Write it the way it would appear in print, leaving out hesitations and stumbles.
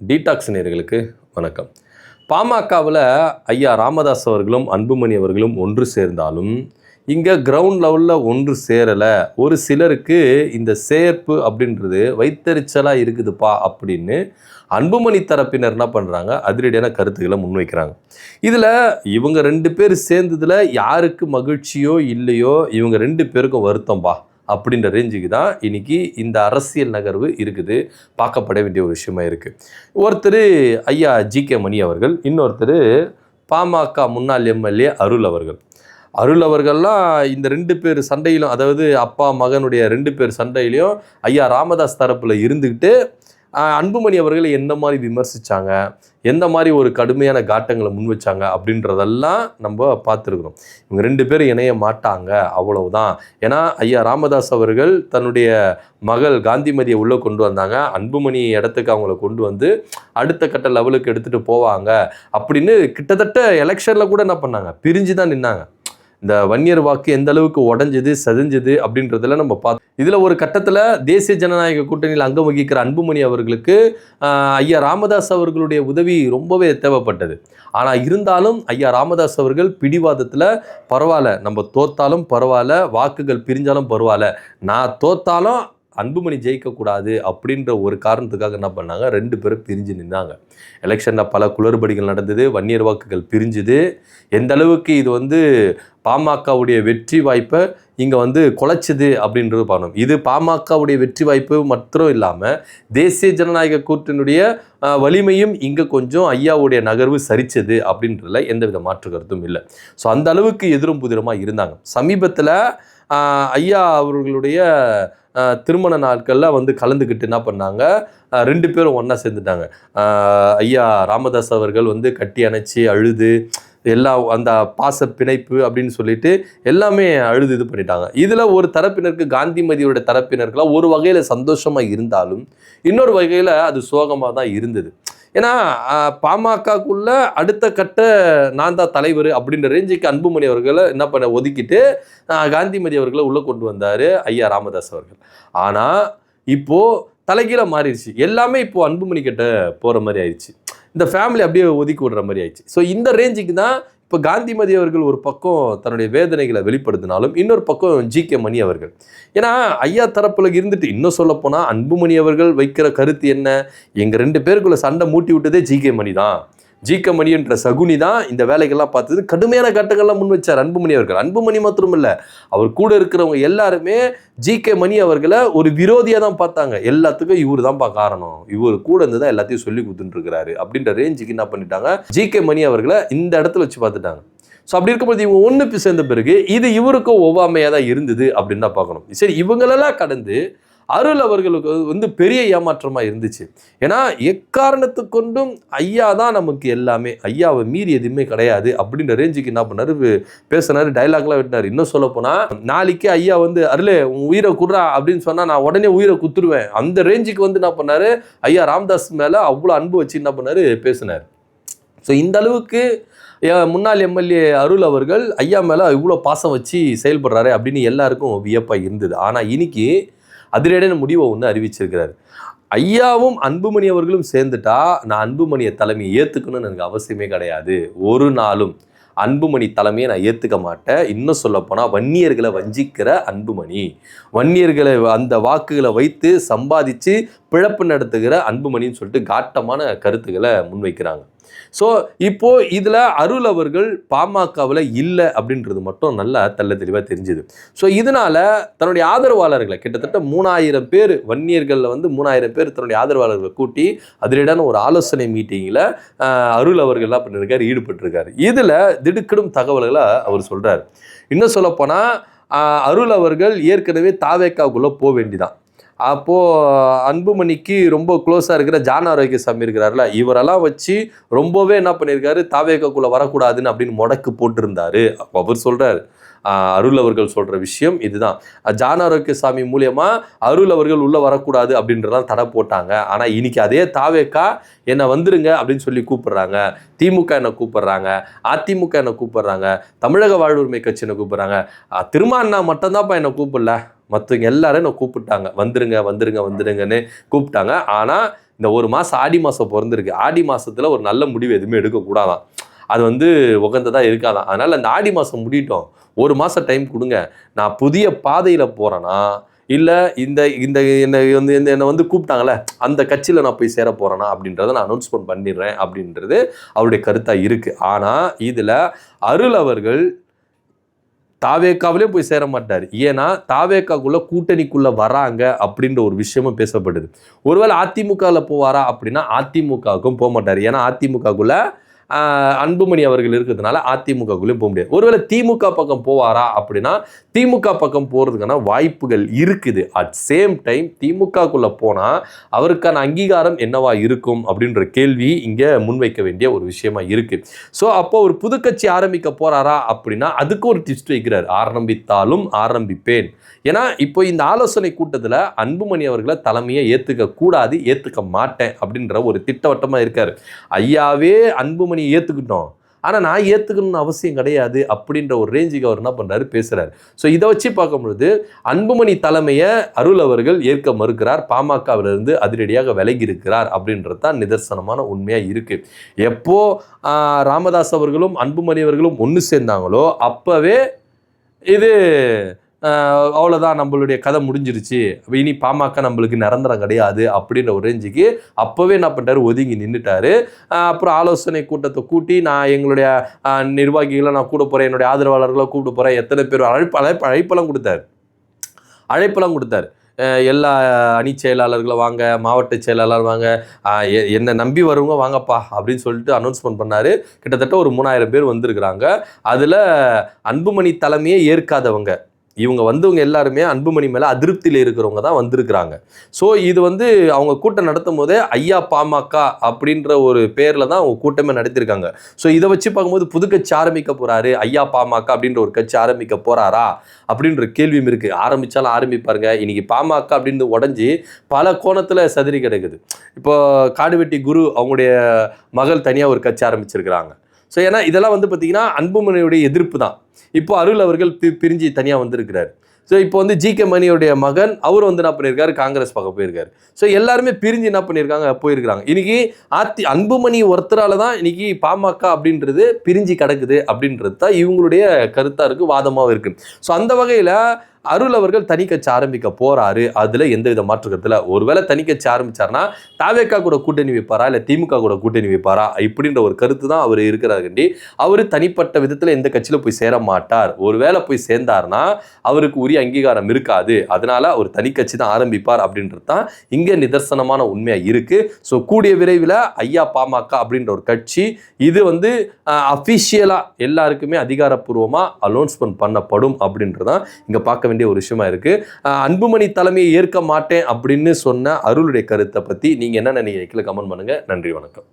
Detox நேயர்களுக்கு வணக்கம். பாமகவில் ஐயா ராமதாஸ் அவர்களும் அன்புமணி அவர்களும் ஒன்று சேர்ந்தாலும் இங்கே கிரவுண்ட் லெவலில் ஒன்று சேரலை. ஒரு சிலருக்கு இந்த சேர்ப்பு அப்படின்றது வைத்தறிச்சலாக இருக்குதுப்பா அப்படின்னு அன்புமணி தரப்பினர் என்ன பண்ணுறாங்க, அதிரடியான கருத்துக்களை முன்வைக்கிறாங்க. இதில் இவங்க 2 பேர் சேர்ந்ததில் யாருக்கு மகிழ்ச்சியோ இல்லையோ, இவங்க 2 பேருக்கும் வருத்தம்பா அப்படின்ற ரேஞ்சுக்கு தான் இன்றைக்கி இந்த அரசியல் நகர்வு இருக்குது, பார்க்கப்பட வேண்டிய ஒரு விஷயமா இருக்குது. ஒருத்தர் ஐயா ஜி.கே. மணி அவர்கள், இன்னொருத்தர் பாமக முன்னாள் எம்எல்ஏ அருள் அவர்கள். அருள் அவர்கள்லாம் இந்த 2 பேர் சண்டையிலும், அதாவது அப்பா மகனுடைய 2 பேர் சண்டையிலையும் ஐயா ராமதாஸ் தரப்பில் இருந்துக்கிட்டு அன்புமணி அவர்களை எந்த மாதிரி விமர்சித்தாங்க, எந்த மாதிரி ஒரு கடுமையான காட்டங்களை முன் வச்சாங்க அப்படின்றதெல்லாம் நம்ம பார்த்துருக்குறோம். இவங்க 2 பேரும் இணைய மாட்டாங்க, அவ்வளவுதான். ஏன்னா ஐயா ராமதாஸ் அவர்கள் தன்னுடைய மகள் காந்திமதியை உள்ளே கொண்டு வந்தாங்க, அன்புமணி இடத்துக்கு அவங்கள கொண்டு வந்து அடுத்த கட்ட லெவலுக்கு எடுத்துகிட்டு போவாங்க அப்படின்னு கிட்டத்தட்ட எலெக்ஷனில் கூட என்ன பண்ணாங்க, பிரிஞ்சு தான் நின்னாங்க. இந்த வன்னியர் வாக்கு எந்த அளவுக்கு உடஞ்சது செதஞ்சது அப்படின்றதுல நம்ம பார்த்தோம். இதில் ஒரு கட்டத்தில் தேசிய ஜனநாயக கூட்டணியில் அங்கம் வகிக்கிற அன்புமணி அவர்களுக்கு ஐயா ராமதாஸ் அவர்களுடைய உதவி ரொம்பவே தேவைப்பட்டது. ஆனால் இருந்தாலும் ஐயா ராமதாஸ் அவர்கள் பிடிவாதத்தில் பரவாயில்ல, நம்ம தோத்தாலும் பரவாயில்ல, வாக்குகள் பிரிஞ்சாலும் பரவாயில்ல, நான் தோத்தாலும் அன்புமணி ஜெயிக்கக்கூடாது அப்படின்ற ஒரு காரணத்துக்காக என்ன பண்ணாங்க, 2 பேரும் பிரிஞ்சு நின்னாங்க. எலெக்ஷனில் பல குளறுபடிகள் நடந்தது, வன்னியர் வாக்குகள் பிரிஞ்சுது. எந்த அளவுக்கு இது பாமகவுடைய வெற்றி வாய்ப்பை இங்கே குலைச்சிது அப்படின்றது பார்க்கணும். இது பாமகவுடைய வெற்றி வாய்ப்பு மாத்திரம் இல்லாமல் தேசிய ஜனநாயக கூட்டணியுடைய வலிமையும் இங்கே கொஞ்சம் ஐயாவுடைய நகர்வு சரிச்சது அப்படின்றதுல எந்தவித மாற்று கருத்தும் இல்லை. ஸோ அந்த அளவுக்கு எதிரும் புதிரமாக இருந்தாங்க. சமீபத்தில் ஐயா அவர்களுடைய திருமண நாட்களில் கலந்துக்கிட்டு என்ன பண்ணாங்க, 2 பேரும் ஒன்றா சேர்ந்துட்டாங்க. ஐயா ராமதாஸ் அவர்கள் கட்டி அணைச்சி அழுது எல்லாம் அந்த பாச பிணைப்பு அப்படின்னு சொல்லிட்டு எல்லாமே அழுது இது பண்ணிட்டாங்க. இதில் ஒரு தரப்பினருக்கு, காந்திமதியோட தரப்பினருக்கெல்லாம் ஒரு வகையில் சந்தோஷமாக இருந்தாலும் இன்னொரு வகையில் அது சோகமாக தான் இருந்தது. ஏன்னா பாமகக்குள்ள அடுத்த கட்ட நான் தான் தலைவர் அப்படின்ற ரேஞ்சுக்கு அன்புமணி அவர்களை என்ன பண்ண ஒதுக்கிட்டு காந்திமதி அவர்களை உள்ளே கொண்டு வந்தார் ஐயா ராமதாஸ் அவர்கள். ஆனால் இப்போது தலைகீழ மாறிடுச்சு, எல்லாமே இப்போது அன்புமணி கிட்ட போகிற மாதிரி ஆயிடுச்சு. இந்த ஃபேமிலி அப்படியே ஒதுக்கி விடுற மாதிரி ஆயிடுச்சு. ஸோ இந்த ரேஞ்சுக்கு தான் இப்போ காந்திமதி அவர்கள் ஒரு பக்கம் தன்னுடைய வேதனைகளை வெளிப்படுத்தினாலும் இன்னொரு பக்கம் ஜி.கே. மணி அவர்கள், ஏன்னா ஐயா தரப்பில் இருந்துட்டு இன்னும் சொல்லப்போனால் அன்புமணி அவர்கள் வைக்கிற கருத்து என்ன, எங்கள் 2 பேருக்குள்ள சண்டை மூட்டி விட்டதே ஜி.கே. மணி தான். ஜி.கே. மணி என்ற சகுனி தான் இந்த வேலைகள்லாம் பார்த்தது, கடுமையான கட்டங்கள்லாம் முன் வச்சார் அன்புமணி அவர்கள். அன்புமணி மாத்திரம் இல்லை, அவர் கூட இருக்கிறவங்க எல்லாருமே ஜி.கே. மணி அவர்களை ஒரு விரோதியாக தான் பார்த்தாங்க. எல்லாத்துக்கும் இவர் தான்ப்பா காரணம், இவர் கூட இருந்து தான் எல்லாத்தையும் சொல்லி கொடுத்துட்டுருக்கிறாரு அப்படின்ற ரேஞ்சுக்கு என்ன பண்ணிட்டாங்க, ஜி.கே. மணி அவர்களை இந்த இடத்துல வச்சு பார்த்துட்டாங்க. ஸோ அப்படி இருக்கும்போது இவங்க ஒன்று சேர்ந்த பிறகு இது இவருக்கும் ஒவ்வாமையாக தான் இருந்தது அப்படின்னு தான் பார்க்கணும். சரி, இவங்களெல்லாம் கடந்து அருள் அவர்களுக்கு பெரிய ஏமாற்றமாக இருந்துச்சு. ஏன்னா எக்காரணத்துக்கு கொண்டும் ஐயா தான் நமக்கு எல்லாமே, ஐயாவை மீறி எதுவுமே கிடையாது அப்படின்ற ரேஞ்சுக்கு என்ன பண்ணாரு, பேசினாரு, டைலாக்லாம் விட்டார். இன்னும் சொல்ல போனால் நாளைக்கு ஐயா அருளே உன் உயிரை குடுறா அப்படின்னு சொன்னால் நான் உடனே உயிரை குத்துருவேன், அந்த ரேஞ்சுக்கு என்ன பண்ணாரு, ஐயா ராமதாஸ் மேலே அவ்வளோ அன்பு வச்சு என்ன பண்ணாரு, பேசினார். ஸோ இந்த அளவுக்கு முன்னாள் எம்எல்ஏ அருள் அவர்கள் ஐயா மேலே இவ்வளோ பாசம் வச்சு செயல்படுறாரு அப்படின்னு எல்லாருக்கும் வியப்பாக இருந்தது. ஆனால் இன்னைக்கு அதிரடியான முடிவை அறிவிச்சிருக்கிறார். ஐயாவும் அன்புமணி அவர்களும் சேர்ந்துட்டா நான் அன்புமணியை தலைமையை ஏற்றுக்கணும்னு எனக்கு அவசியமே கிடையாது, ஒரு நாளும் அன்புமணி தலைமையை நான் ஏற்றுக்க மாட்டேன். இன்னும் சொல்லப்போனால் வன்னியர்களை வஞ்சிக்கிற அன்புமணி, வன்னியர்களை அந்த வாக்குகளை வைத்து சம்பாதிச்சு பிழப்பு நடத்துகிற அன்புமணின்னு சொல்லிட்டு காட்டமான கருத்துக்களை முன்வைக்கிறாங்க. ஸோ இப்போது இதில் அருள் அவர்கள் பாமகவில் இல்லை அப்படின்றது மட்டும் நல்லா தெள்ள தெளிவாக தெரிஞ்சுது. ஸோ இதனால் தன்னுடைய ஆதரவாளர்களை கிட்டத்தட்ட 3000 பேர், வன்னியர்களில் 3000 பேர் தன்னுடைய ஆதரவாளர்களை கூட்டி அதிரடியான ஒரு ஆலோசனை மீட்டிங்கில் அருள் அவர்கள் என்ன பண்ணியிருக்காரு, ஈடுபட்டிருக்காரு. இதில் திடுக்கிடும் தகவல்களை அவர் சொல்கிறார். இன்னும் சொல்லப்போனால் அருள் அவர்கள் ஏற்கனவே தாவேக்காவுக்குள்ளே போக வேண்டிதான். அப்போது அன்புமணிக்கு ரொம்ப க்ளோஸாக இருக்கிற ஜான் ஆரோக்கியசாமி இருக்கிறார்ல, இவரெல்லாம் வச்சு ரொம்பவே என்ன பண்ணியிருக்காரு, தாவேக்காக்குள்ளே வரக்கூடாதுன்னு அப்படின்னு முடக்கு போட்டிருந்தாரு. அவர் சொல்கிறார், அருள் அவர்கள் சொல்கிற விஷயம் இதுதான். ஜான் ஆரோக்கியசாமி மூலியமாக அருள் அவர்கள் உள்ளே வரக்கூடாது அப்படின்றதான் தடை போட்டாங்க. ஆனால் இன்னைக்கு அதே தாவேக்கா என்னை வந்துருங்க அப்படின்னு சொல்லி கூப்பிட்றாங்க, திமுக என்னை கூப்பிட்றாங்க, அதிமுக என்னை கூப்பிட்றாங்க, தமிழக வாழ்வுரிமை கட்சி என்னை கூப்பிட்றாங்க, திருமாண்ணா மட்டும்தான்ப்பா என்னை கூப்பிடல, மற்றவங்க எல்லாரும் என்னை கூப்பிட்டாங்க, வந்துருங்க வந்துருங்க வந்துருங்கன்னு கூப்பிட்டாங்க. ஆனால் இந்த ஒரு மாதம் ஆடி மாதம் பிறந்திருக்கு, ஆடி மாதத்தில் ஒரு நல்ல முடிவு எதுவுமே எடுக்கக்கூடாதான், அது வந்து உகந்ததாக இருக்காதான். அதனால் அந்த ஆடி மாதம் முடியட்டும், ஒரு மாதம் டைம் கொடுங்க. நான் புதிய பாதையில் போகிறேன்னா இல்லை இந்த இந்த என்னை வந்து கூப்பிட்டாங்களே அந்த கட்சியில் நான் போய் சேர போகிறேன்னா அப்படின்றத நான் அனௌன்ஸ்மெண்ட் பண்ணிடுறேன் அப்படின்றது அவருடைய கருத்தாக இருக்குது. ஆனால் இதில் அருள் அவர்கள் தாவேக்காவிலே போய் சேர மாட்டார். ஏன்னா தாவேக்காக்குள்ள கூட்டணிக்குள்ளே வராங்க அப்படின்ற ஒரு விஷயமும் பேசப்படுது. ஒருவேளை அதிமுகவில் போவாரா அப்படின்னா அதிமுகவுக்கும் போக மாட்டார். ஏன்னா அதிமுகக்குள்ள அன்புமணி அவர்கள் இருக்கிறதுனால அதிமுகக்குள்ளேயும் போக முடியாது. ஒருவேளை திமுக பக்கம் போவாரா அப்படின்னா திமுக பக்கம் போகிறதுக்கான வாய்ப்புகள் இருக்குது. அட் சேம் டைம் திமுகக்குள்ளே போனால் அவருக்கான அங்கீகாரம் என்னவா இருக்கும் அப்படின்ற கேள்வி இங்கே முன்வைக்க வேண்டிய ஒரு விஷயமா இருக்குது. ஸோ அப்போ ஒரு புது கட்சி ஆரம்பிக்க போகிறாரா அப்படின்னா அதுக்கு ஒரு ட்விஸ்ட் வைக்கிறார். ஆரம்பித்தாலும் ஆரம்பிப்பேன். ஏன்னா இப்போ இந்த ஆலோசனை கூட்டத்தில் அன்புமணி அவர்களை தலைமையை ஏற்றுக்க கூடாது, ஏற்றுக்க மாட்டேன் அப்படின்ற ஒரு திட்டவட்டமாக இருக்கார். ஐயாவே அன்புமணி ஏற்றுக்கிட்டோம், ஆனால் நான் ஏற்றுக்கணும்னு அவசியம் கிடையாது அப்படின்ற ஒரு ரேஞ்சுக்கு அவர் என்ன பண்ணுறாரு, பேசுகிறார். ஸோ இதை வச்சு பார்க்கும்பொழுது அன்புமணி தலைமையை அருள் அவர்கள் ஏற்க மறுக்கிறார், பாமகவிலிருந்து அதிரடியாக விலகி இருக்கிறார் அப்படின்றது தான் நிதர்சனமான உண்மையாக இருக்குது. எப்போ ராமதாஸ் அவர்களும் அன்புமணி அவர்களும் ஒன்று சேர்ந்தாங்களோ அப்போவே இது அவ்வளோதான், நம்மளுடைய கதை முடிஞ்சிருச்சு, இனி பாமக நம்மளுக்கு நிரந்தரம் கிடையாது அப்படின்ற ஒரு ரேஞ்சுக்கு அப்போவே என்ன பண்ணிட்டாரு, ஒதுங்கி நின்றுட்டாரு. அப்புறம் ஆலோசனை கூட்டத்தை கூட்டி நான் எங்களுடைய நிர்வாகிகளை நான் கூட போகிறேன், என்னுடைய ஆதரவாளர்களை கூப்பிட்டு போகிறேன், எத்தனை பேர் அழைப்பெல்லாம் கொடுத்தார். எல்லா அணி செயலாளர்களும் வாங்க, மாவட்ட செயலாளர் வாங்க, என்னை நம்பி வருவங்க வாங்கப்பா அப்படின்னு சொல்லிட்டு அனௌன்ஸ்மெண்ட் பண்ணார். கிட்டத்தட்ட ஒரு 3000 பேர் வந்திருக்கிறாங்க. அதில் அன்புமணி தலைமையே ஏற்காதவங்க, இவங்க வந்தவங்க எல்லாருமே அன்புமணி மேலே அதிருப்தியில் இருக்கிறவங்க தான் வந்திருக்கிறாங்க. ஸோ இது வந்து அவங்க கூட்டம் நடத்தும் போதே ஐயா பாமக அப்படின்ற ஒரு பேரில் தான் அவங்க கூட்டமே நடத்தியிருக்காங்க. ஸோ இதை வச்சு பார்க்கும்போது புது கட்சி ஆரம்பிக்க போகிறாரு, ஐயா பாமக அப்படின்ற ஒரு கட்சி ஆரம்பிக்க போகிறாரா அப்படின்ற கேள்வியும் இருக்குது. ஆரம்பித்தாலும் ஆரம்பிப்பாருங்க. இன்றைக்கி பாமக அப்படின்னு உடஞ்சி பல கோணத்தில் சதுரி கிடக்குது. இப்போ காடுவெட்டி குரு அவங்களுடைய மகள் தனியாக ஒரு கட்சி ஆரம்பிச்சிருக்கிறாங்க. ஸோ ஏன்னா இதெல்லாம் வந்து பார்த்திங்கன்னா அன்புமணியுடைய எதிர்ப்பு தான். இப்போ அருள் அவர்கள் பிரிஞ்சு தனியாக வந்திருக்கிறார். ஸோ இப்போ வந்து ஜி.கே. மணியோடைய மகன் அவர் வந்து என்ன பண்ணியிருக்காரு, காங்கிரஸ் பக்கம் போயிருக்காரு. ஸோ எல்லாருமே பிரிஞ்சு என்ன பண்ணியிருக்காங்க, போயிருக்கிறாங்க. இன்னைக்கு அன்புமணி ஒருத்தரால தான் இன்னைக்கு பாமக அப்படின்றது பிரிஞ்சு கிடக்குது அப்படின்றது தான் இவங்களுடைய கருத்தாக இருக்குது, வாதமாகவும் இருக்குது. ஸோ அந்த வகையில் அருள் அவர்கள் தனி கட்சி ஆரம்பிக்க போறாரு, அதுல எந்தவித மாற்று கருத்துல. ஒருவேளை தனி கட்சி ஆரம்பிச்சார்னா தாவேக்கா கூட கூட்டணி வைப்பாரா இல்ல திமுக கூட கூட்டணி வைப்பாரா இப்படின்ற ஒரு கருத்து தான் அவர் இருக்கிறாருண்டி. அவரு தனிப்பட்ட விதத்துல எந்த கட்சியில போய் சேர மாட்டார். ஒருவேளை போய் சேர்ந்தார்னா அவருக்கு உரிய அங்கீகாரம் இருக்காது, அதனால அவர் தனி கட்சி தான் ஆரம்பிப்பார் அப்படின்றது தான் இங்க நிதர்சனமான உண்மையா இருக்கு. ஸோ கூடிய விரைவில் ஐயா பாமக அப்படின்ற ஒரு கட்சி இது வந்து அஃபிஷியலா எல்லாருக்குமே அதிகாரப்பூர்வமா அனௌன்ஸ்மெண்ட் பண்ணப்படும் அப்படின்றதான் இங்க பார்க்க வேண்டிய ஒரு விஷயமா இருக்கு. அன்புமணி தலைமையை ஏற்க மாட்டேன் அப்படின்னு சொன்ன அருளுடைய கருத்தை பத்தி நீங்க என்ன நினைக்கிறீங்க? கமெண்ட் பண்ணுங்க. நன்றி, வணக்கம்.